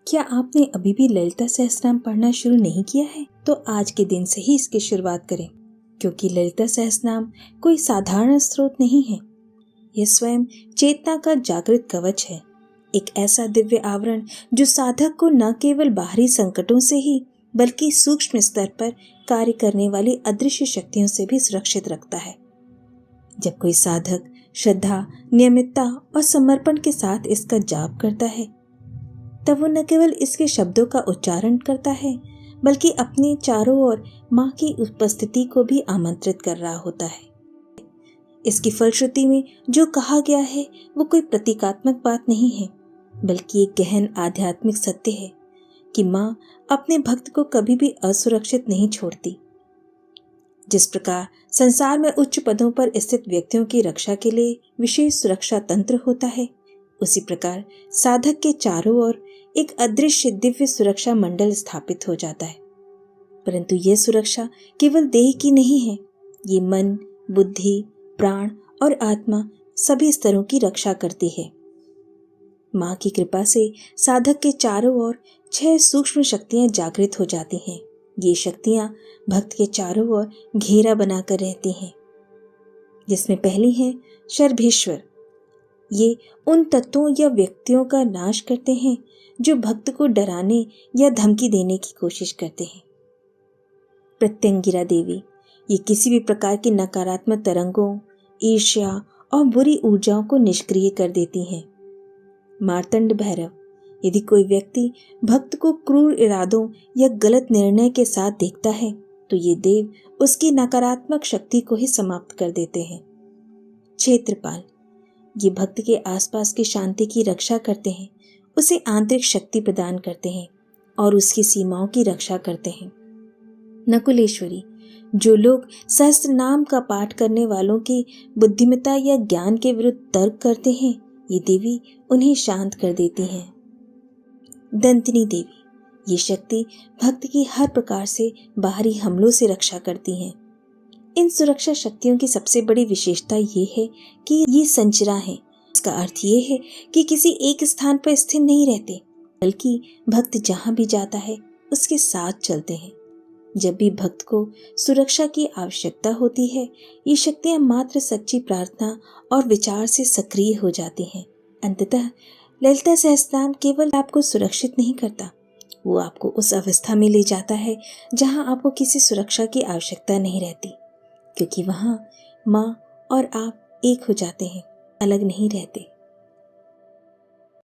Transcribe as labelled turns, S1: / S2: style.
S1: क्या आपने अभी भी ललिता सहस्त्रनाम पढ़ना शुरू नहीं किया है? तो आज के दिन से ही इसकी शुरुआत करें, क्योंकि ललिता सहस्त्रनाम कोई साधारण स्रोत नहीं है। यह स्वयं चेतना का जागृत कवच है, एक ऐसा दिव्य आवरण जो साधक को न केवल बाहरी संकटों से ही बल्कि सूक्ष्म स्तर पर कार्य करने वाली अदृश्य शक्तियों से भी सुरक्षित रखता है। जब कोई साधक श्रद्धा, नियमितता और समर्पण के साथ इसका जाप करता है, तब वो न केवल इसके शब्दों का उच्चारण करता है, बल्कि अपने चारों ओर माँ की उपस्थिति को भी आमंत्रित कर रहा होता है। इसकी फलश्रुति में जो कहा गया है वो कोई प्रतीकात्मक बात नहीं है, बल्कि एक गहन आध्यात्मिक सत्य है कि माँ अपने भक्त को कभी भी असुरक्षित नहीं छोड़ती। जिस प्रकार संसार में उच्च पदों पर स्थित व्यक्तियों की रक्षा के लिए विशेष सुरक्षा तंत्र होता है, उसी प्रकार साधक के चारों ओर एक अदृश्य दिव्य सुरक्षा मंडल स्थापित हो जाता है। परंतु यह सुरक्षा केवल देह की नहीं है, ये मन, बुद्धि, प्राण और आत्मा सभी स्तरों की रक्षा करती है। माँ की कृपा से साधक के चारों ओर 6 सूक्ष्म शक्तियां जागृत हो जाती हैं। ये शक्तियां भक्त के चारों ओर घेरा बनाकर रहती हैं, जिसमें पहली है शर्भेश्वर। ये उन तत्वों या व्यक्तियों का नाश करते हैं जो भक्त को डराने या धमकी देने की कोशिश करते हैं। प्रत्यंगिरा देवी, ये किसी भी प्रकार की नकारात्मक तरंगों, ईर्ष्या और बुरी ऊर्जाओं को निष्क्रिय कर देती हैं। मार्तंड भैरव, यदि कोई व्यक्ति भक्त को क्रूर इरादों या गलत निर्णय के साथ देखता है, तो ये देव उसकी नकारात्मक शक्ति को ही समाप्त कर देते हैं। क्षेत्रपाल, ये भक्त के आसपास की शांति की रक्षा करते हैं, उसे आंतरिक शक्ति प्रदान करते हैं और उसकी सीमाओं की रक्षा करते हैं। नकुलेश्वरी, जो लोग सहस्त्र नाम का पाठ करने वालों की बुद्धिमत्ता या ज्ञान के विरुद्ध तर्क करते हैं, ये देवी उन्हें शांत कर देती हैं। दंतिनी देवी, ये शक्ति भक्त की हर प्रकार से बाहरी हमलों से रक्षा करती हैं। इन सुरक्षा शक्तियों की सबसे बड़ी विशेषता ये है कि ये संचरा हैं। इसका अर्थ ये है कि किसी एक स्थान पर स्थिर नहीं रहते, बल्कि भक्त जहाँ भी जाता है उसके साथ चलते हैं। जब भी भक्त को सुरक्षा की आवश्यकता होती है, ये शक्तियाँ मात्र सच्ची प्रार्थना और विचार से सक्रिय हो जाती हैं। अंततः ललिता सहस्त्रनाम केवल आपको सुरक्षित नहीं करता, वो आपको उस अवस्था में ले जाता है जहाँ आपको किसी सुरक्षा की आवश्यकता नहीं रहती, क्योंकि वहाँ माँ और आप एक हो जाते हैं, अलग नहीं रहते।